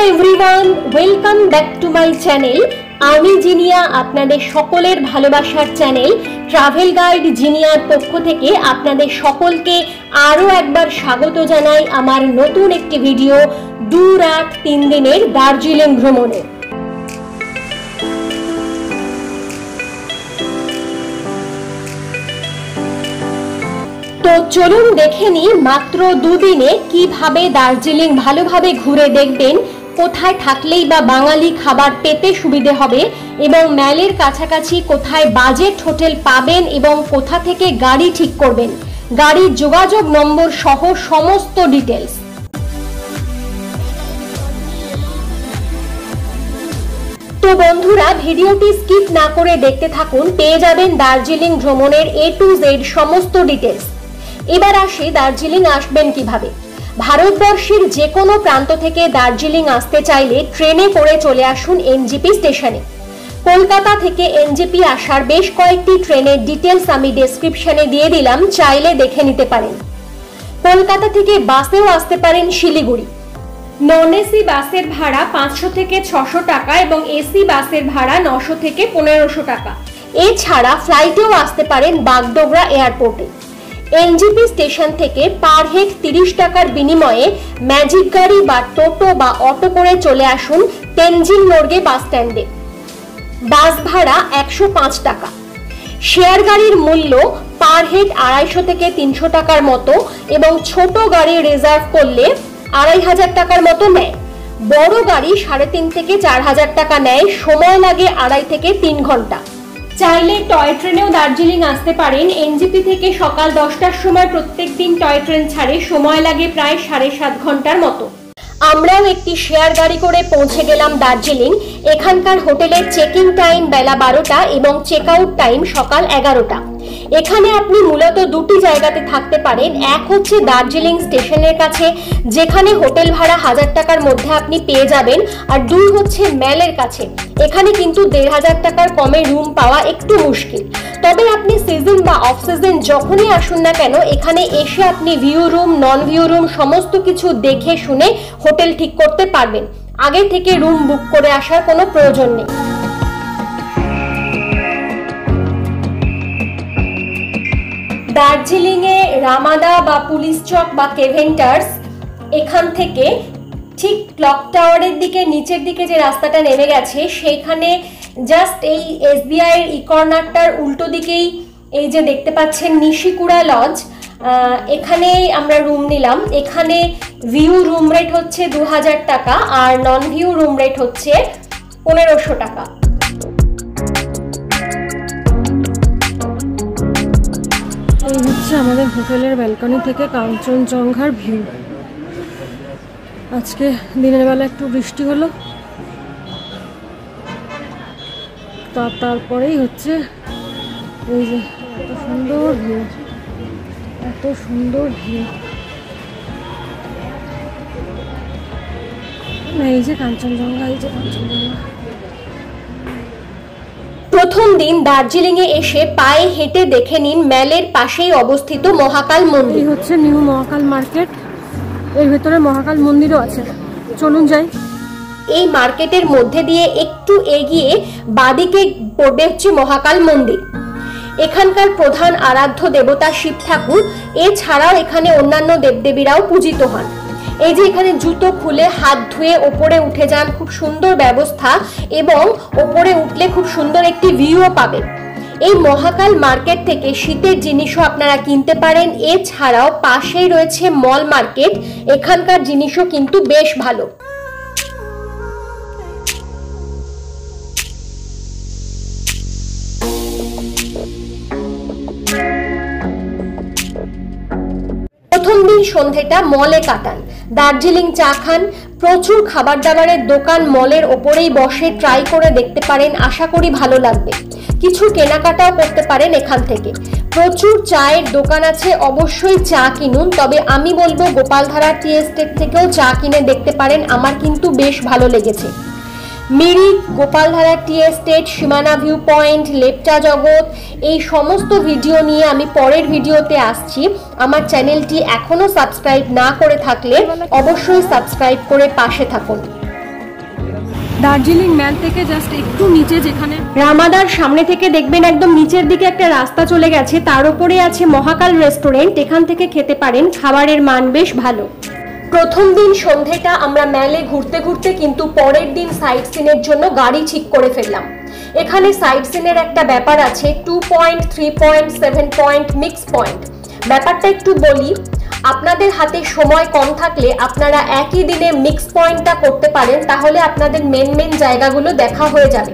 Everyone, welcome back to my channel. আমি জিনিয়া, আপনাদের সকলের ভালোবাসার চ্যানেল ট্রাভেল গাইড জিনিয়ার পক্ষ থেকে আপনাদের সকলকে আরও একবার স্বাগত জানাই আমার নতুন একটি ভিডিও 2 রাত 3 দিনের দার্জিলিং ভ্রমণে। তো চলুন দেখে নিই মাত্র 2 দিনে কিভাবে দার্জিলিং ভালোভাবে ঘুরে দেখবেন, কোথায় থাকলেই বা বাঙালি খাবার পেতে সুবিধে হবে এবং ম্যালের কাছাকাছি কোথায় বাজেট হোটেল পাবেন এবং কোথা থেকে গাড়ি ঠিক করবেন, গাড়ির যোগাযোগ নম্বর সহ সমস্ত ডিটেলস। তো বন্ধুরা, ভিডিওটি স্কিপ না করে দেখতে থাকুন, পেয়ে যাবেন দার্জিলিং ভ্রমণের A to Z সমস্ত ডিটেলস। এবার আসি দার্জিলিং আসবেন কিভাবে। ভারতবর্ষের যে কোনো প্রান্ত থেকে দার্জিলিং আসতে চাইলে ট্রেনে করে চলে আসুন এনজেপি স্টেশনে। কলকাতা থেকে এনজেপি আসার বেশ কয়েকটি ট্রেনের ডিটেলস আমি ডেসক্রিপশনে দিয়ে দিলাম, চাইলে দেখে নিতে পারেন। কলকাতা থেকে বাসেও আসতে পারেন শিলিগুড়ি। নন এসি বাসের ভাড়া 500 থেকে 600 টাকা এবং এসি বাসের ভাড়া 900 থেকে 1500 টাকা। এছাড়া ফ্লাইটেও আসতে পারেন বাগডোগরা এয়ারপোর্টে। এনজেপি স্টেশন থেকে পার হেড 30 টাকার বিনিময়ে ম্যাজিক গাড়ি বা টোটো বা অটো করে চলে আসুন তেনজিং নোরগে বাস স্ট্যান্ডে। বাস ভাড়া 105 টাকা। শেয়ার গাড়ির মূল্য পার হেড 250 থেকে 300 টাকার মতো এবং ছোট গাড়ি রিজার্ভ করলে 2500 টাকার মতো নেয়। বড় গাড়ি 3.5 থেকে 4000 টাকা নেয়। সময় লাগে 2.5 থেকে 3 ঘন্টা। চাইলে টয় ট্রেনেও দার্জিলিং আসতে পারেন। এনজেপি থেকে সকাল 10টার সময় প্রত্যেক দিন টয় ট্রেন ছাড়ে, সময় লাগে প্রায় 7.5 ঘন্টার মতো। আমরাও একটি শেয়ার গাড়ি করে পৌঁছে গেলাম দার্জিলিং। এখানকার হোটেলের চেকিং টাইম বেলা 12টা এবং চেক আউট টাইম সকাল 11টা। এখানে আপনি মূলত দুটি জায়গাতে থাকতে পারেন। এক হচ্ছে দার্জিলিং স্টেশনের কাছে, যেখানে হোটেল ভাড়া 1000 টাকার মধ্যে আপনি পেয়ে যাবেন, আর 2 হচ্ছে ম্যালের কাছে। এখানে কিন্তু 1500 টাকার কমে রুম পাওয়া একটু মুশকিল। তবে আপনি সিজন বা অফ সিজন যখনই আসুন না কেন, এখানে এসে আপনি view room, non view room সমস্ত কিছু দেখে শুনে হোটেল ঠিক করতে পারবেন। আগে থেকে রুম বুক করে আসার কোনো প্রয়োজন নেই। দার্জিলিংয়ে রামাদা বা পুলিশ চক বা কেভেন্টার্স, এখান থেকে ঠিক ক্লক টাওয়ারের দিকে নিচের দিকে যে রাস্তাটা নেমে গেছে, সেইখানে জাস্ট এই SBI এর কর্নারটার উল্টো দিকেই এই যে দেখতে পাচ্ছেন নিশিকুড়া লজ, এখানেই আমরা রুম নিলাম। এখানে ভিউ রুম রেট হচ্ছে 2000 টাকা আর নন ভিউ রুম রেট হচ্ছে 1500 টাকা। এই হচ্ছে আমাদের হোটেলের ব্যালকনি থেকে কাঞ্চনজঙ্ঘার ভিউ। আজকে দিনের বেলা একটু বৃষ্টি হলো, তারপরেই হচ্ছে এই যে এত সুন্দর ভিউ, এত সুন্দর ভিউ। এই যে কাঞ্চনজঙ্ঘা, এই যে কাঞ্চনজঙ্ঘা। প্রথম দিন দার্জিলিং এ এসে পায়ে হেঁটে দেখে নিন ম্যালের পাশেই অবস্থিত মহাকাল মন্দির। এই হচ্ছে নিউ মহাকাল মার্কেট, এর ভেতরে মহাকাল মন্দিরও আছে। চলুন যাই। এই মার্কেটের মধ্যে দিয়ে একটু এগিয়ে বাদিকে পড়বে হচ্ছে মহাকাল মন্দির। এখানকার প্রধান আরাধ্য দেবতা শিব ঠাকুর, এছাড়াও এখানে অন্যান্য দেবদেবীরাও পূজিত হন। এই যে এখানে জুতো খুলে হাত ধুয়ে ওপরে উঠে যান, খুব সুন্দর ব্যবস্থা এবং ওপরে উঠলে খুব সুন্দর একটি ভিউও পাবেন। এই মহাকাল মার্কেট থেকে শীতের জিনিসও আপনারা কিনতে পারেন। এছাড়াও পাশেই রয়েছে মল মার্কেট, এখানকার জিনিসও কিন্তু বেশ ভালো। প্রথম দিন সন্ধ্যেটা মলে কাটান, দার্জিলিং চা খান, প্রচুর খাবার দাবারের দোকান মলের ওপরেই বসে, ট্রাই করে দেখতে পারেন, আশা করি ভালো লাগবে। কিছু কেনাকাটাও করতে পারেন এখান থেকে। প্রচুর চায়ের দোকান আছে, অবশ্যই চা কিনুন। তবে আমি বলবো গোপালধারা টি এস্টেট থেকেও চা কিনে দেখতে পারেন, আমার কিন্তু বেশ ভালো লেগেছে। মিরিক, গোপালধারা টি এস্টেট, সীমানা ভিউ পয়েন্ট, লেপটা জগৎ, এই সমস্ত ভিডিও নিয়ে আমি পরের ভিডিওতে আসছি। আমার চ্যানেলটি এখনো সাবস্ক্রাইব না করে থাকলে অবশ্যই সাবস্ক্রাইব করে পাশে থাকুন। দার্জিলিং ম্যাল থেকে জাস্ট একটু নিচে, যেখানে রামাদার সামনে থেকে দেখবেন একদম নিচের দিকে একটা রাস্তা চলে গেছে, তার উপরে আছে মহাকাল রেস্টুরেন্ট। এখান থেকে খেতে পারেন, খাবারের মান বেশ ভালো। প্রথম দিন সন্ধেটা আমরা ম্যালে ঘুরতে ঘুরতে কিন্তু পরের দিন সাইট সিনের জন্য গাড়ি ঠিক করে ফেললাম। এখানে সাইট সিনের একটা ব্যাপার আছে, 2 point, 3 point, 7 point, mix point. ব্যাপারটা একটু বলি, আপনাদের হাতে সময় কম থাকলে আপনারা একই দিনে মিক্স পয়েন্টটা করতে পারেন, তাহলে আপনাদের মেন জায়গাগুলো দেখা হয়ে যাবে।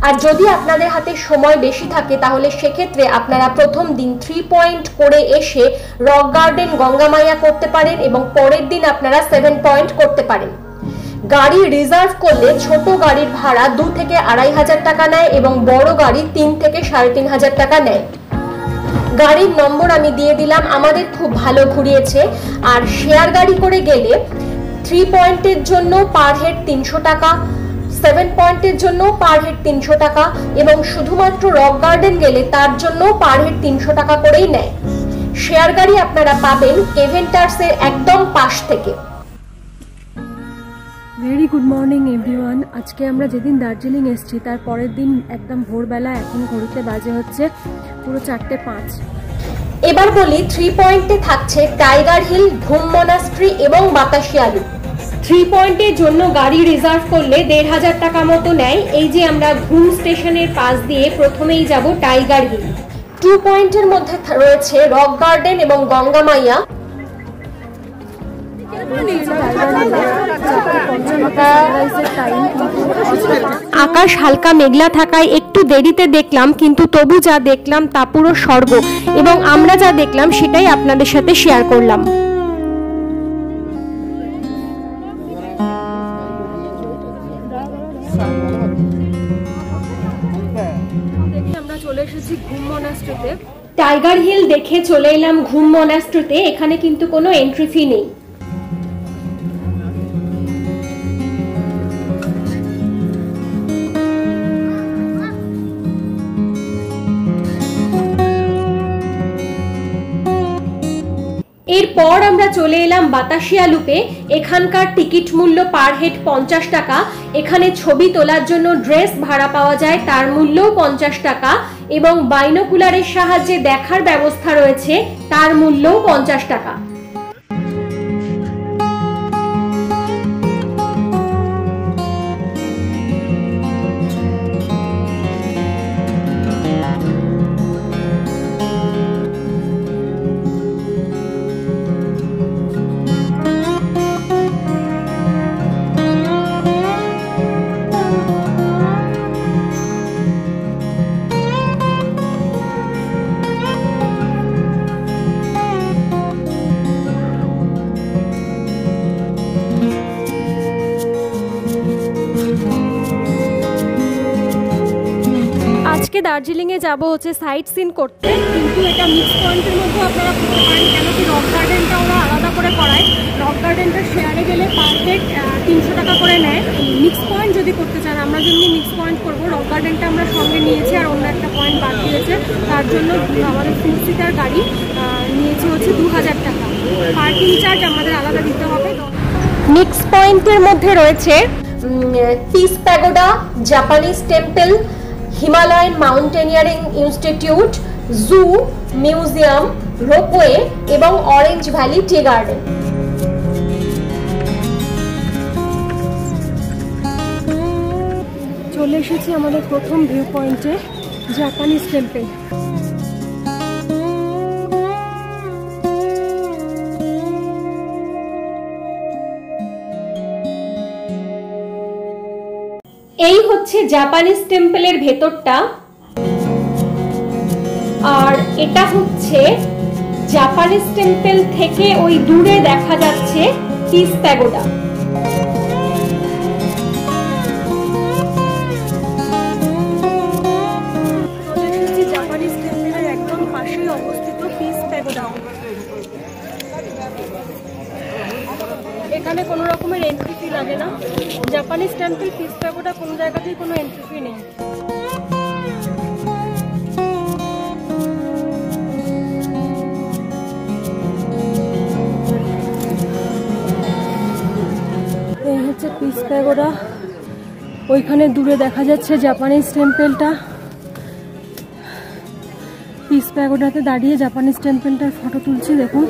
আর যদি আপনাদের হাতে সময় বেশি থাকে তাহলে সেক্ষেত্রে আপনারা প্রথম দিন 3 পয়েন্ট করে এসে রক গার্ডেন, গঙ্গামাইয়া করতে পারেন এবং পরের দিন আপনারা 7 পয়েন্ট করতে পারেন। গাড়ি রিজার্ভ করলে ছোট গাড়ির ভাড়া 2 থেকে 2,500 টাকা নেয় এবং বড় গাড়ি 3 থেকে 3,500 টাকা নেয়। গাড়ির নম্বর আমি দিয়ে দিলাম, আমাদের খুব ভালো ঘুরিয়েছে। আর শেয়ার গাড়ি করে গেলে 3 পয়েন্টের জন্য পার হেড 300 টাকা, 7 পয়েন্টের জন্য পার হেড 300 টাকা এবং শুধুমাত্র রক গার্ডেন গেলে তার জন্য পার হেড 300 টাকা করেই নেয়। শেয়ার গাড়ি আপনারা পাবেন কেভেন্টার্সের একদম পাশ থেকে। Very good morning everyone. আজকে আমরা যেদিন দার্জিলিং এসেছি তার পরের দিন একদম ভোরবেলা, এখন ঘড়িতে বাজে হচ্ছে পুরো 4:05। এবার বলি 3 পয়েন্টে থাকছে টাইগার হিল, ঘুম মনাস্ট্রি এবং বাতাসিয়া লুপ। 3 পয়েন্টের জন্য গাড়ি রিজার্ভ করলে 1,500 টাকা মতো নেয়। এই যে আমরা ঘুম স্টেশনের পাশ দিয়ে প্রথমেই যাব টাইগার হিল। 2 পয়েন্টের মধ্যে রয়েছে রক গার্ডেন এবং গঙ্গামাইয়া। আকাশ হালকা মেঘলা থাকায় একটু দেরিতে দেখলাম, কিন্তু তবু যা দেখলাম তা পুরো স্বর্গ এবং আমরা যা দেখলাম সেটাই আপনাদের সাথে শেয়ার করলাম। আমরা চলে এসেছি ঘুম মনাস্ট্রিতে। টাইগার হিল দেখে চলে এলাম ঘুম মনাস্ট্রিতে। এখানে কিন্তু কোনো এন্ট্রি ফি নেই। এরপর আমরা চলে এলাম বাতাসিয়া লুপে। এখানকার টিকিট মূল্য পার হেড 50 টাকা। এখানে ছবি তোলার জন্য ড্রেস ভাড়া পাওয়া যায়, তার মূল্যও 50 টাকা এবং বাইনোকুলারের সাহায্যে দেখার ব্যবস্থা রয়েছে, তার মূল্যও 50 টাকা। আজকে দার্জিলিংয়ে যাব হচ্ছে সাইট সিন করতে, কিন্তু এটা মিক্স পয়েন্টের মধ্যে আপনারা করতে পারেন, কেন কি রক গার্ডেনটা ওরা আলাদা করে করায়। রক গার্ডেনটা শেয়ারে গেলে পার হেড 300 টাকা করে নেয়। মিক্স পয়েন্ট যদি করতে চান, আমরা যেমনি মিক্স পয়েন্ট করবো, রক গার্ডেনটা আমরা সঙ্গে নিয়েছি আর অন্য একটা পয়েন্ট বাদ দিয়েছে, তার জন্য আমাদের 2 সিটার গাড়ি নিয়েছে হচ্ছে 2,000 টাকা। পার্কিং চার্জ আমাদের আলাদা দিতে হবে। মিক্স পয়েন্টের মধ্যে রয়েছে peace pagoda, Japanese temple, Himalayan mountaineering institute, zoo, museum, ropeway এবং অরেঞ্জ ভ্যালি টি গার্ডেন। চলে এসেছি আমাদের প্রথম ভিউ পয়েন্টে, জাপানিজ টেম্পল। এই হচ্ছে জাপানিজ টেম্পলের ভেতরটা, আর এটা হচ্ছে জাপানিজ টেম্পল থেকে ওই দূরে দেখা যাচ্ছে পিস প্যাগোডা। জাপানিজ টেম্পলের একদম পাশেই অবস্থিত পিস প্যাগোডা। এখানে কোনো রকমের এন্ট্রি ফি লাগে না। জাপানিজ টেম্পল, পিস প্যাগোডা কোনো জায়গাতেই কোনো এন্ট্রি ফি নেই। এই হচ্ছে পিস প্যাগোডা। ওইখানে দূরে দেখা যাচ্ছে জাপানিজ টেম্পলটা। পিস প্যাগোডাতে দাঁড়িয়ে জাপানিজ টেম্পলটার ফটো তুলছি। দেখুন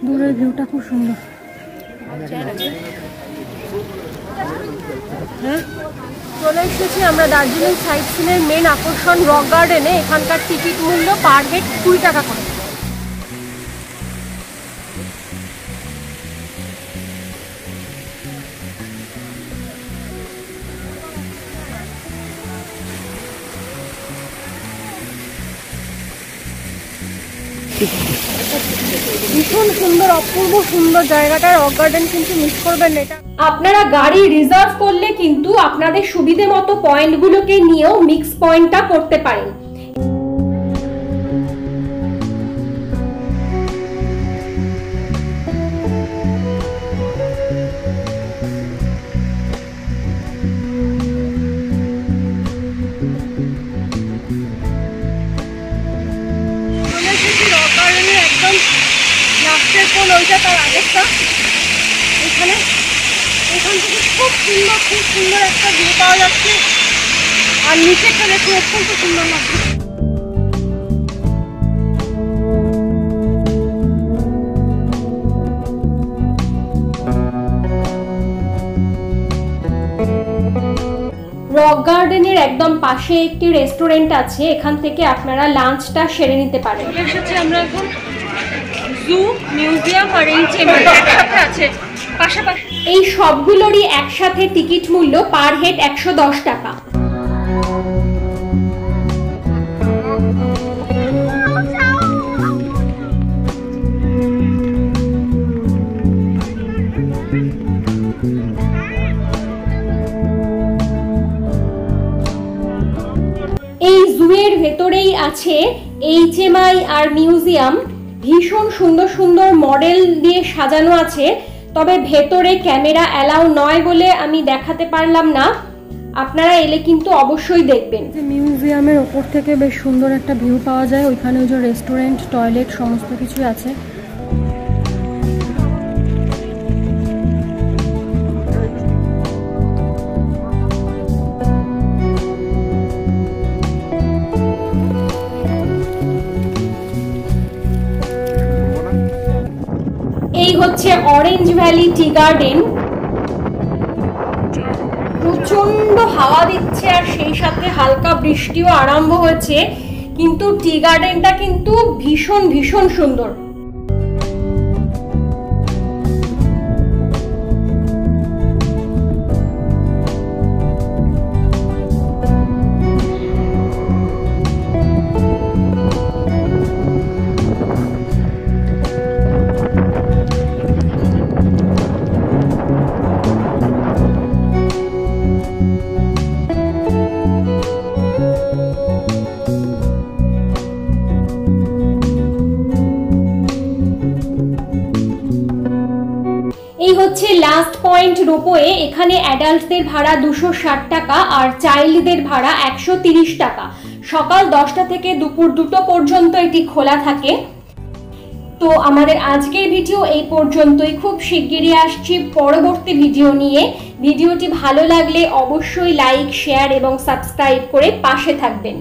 দূরের ভিউটা খুব সুন্দর। হ্যাঁ, চলে এসেছি আমরা দার্জিলিং সাইট সিনের মেন আকর্ষণ রক গার্ডেনে। এখানকার টিকিট মূল্য পার হেড 20 টাকা করে। ভীষণ সুন্দর, অপূর্ব সুন্দর জায়গাটা। রক গার্ডেন কিন্তু মিস করবেন না। এটা আপনারা গাড়ি রিজার্ভ করলে কিন্তু আপনাদের সুবিধে মতো পয়েন্টগুলোকে নিয়েও মিক্স পয়েন্টটা করতে পারেন। একদম লাস্টের কোন ওইটা তার আগেরটা। এখান থেকে খুব সুন্দর একটা ভিউ পাওয়া যাচ্ছে। আর নিচেরটা দেখুন, অত্যন্ত সুন্দর লাগছে। রক গার্ডেনের একদম পাশে একটি রেস্টুরেন্ট আছে, এখান থেকে আপনারা লাঞ্চটা সেরে নিতে পারেন। এসেছি আমরা এখন জু, মিউজিয়াম আর এইচএম একসাথে আছে পাশাপাশি। এই সবগুলোরই একসাথে টিকিট মূল্য পার হেড 110 টাকা। এই জুয়ের ভেতরেই আছে এইচএমআই আর মিউজিয়াম। ভীষণ সুন্দর সুন্দর মডেল দিয়ে সাজানো আছে, তবে ভেতরে ক্যামেরা অ্যালাউ নয় বলে আমি দেখাতে পারলাম না। আপনারা এলে কিন্তু অবশ্যই দেখবেন। মিউজিয়ামের ওপর থেকে বেশ সুন্দর একটা ভিউ পাওয়া যায়। ওইখানে ওই যে রেস্টুরেন্ট, টয়লেট সমস্ত কিছুই আছে। এই হচ্ছে অরেঞ্জ ভ্যালি টি গার্ডেন। প্রচন্ড হাওয়া দিচ্ছে আর সেই সাথে হালকা বৃষ্টিও আরম্ভ হয়েছে, কিন্তু টি গার্ডেনটা কিন্তু ভীষণ ভীষণ সুন্দর। এই হচ্ছে লাস্ট পয়েন্ট রোপওয়ে। এখানে অ্যাডাল্টদের ভাড়া 260 টাকা আর চাইল্ডদের ভাড়া 130 টাকা। সকাল 10টা থেকে দুপুর 2টো পর্যন্ত এটি খোলা থাকে। তো আমাদের আজকের ভিডিও এই পর্যন্তই। খুব শিগগিরই আসছি পরবর্তী ভিডিও নিয়ে। ভিডিওটি ভালো লাগলে অবশ্যই লাইক, শেয়ার এবং সাবস্ক্রাইব করে পাশে থাকবেন।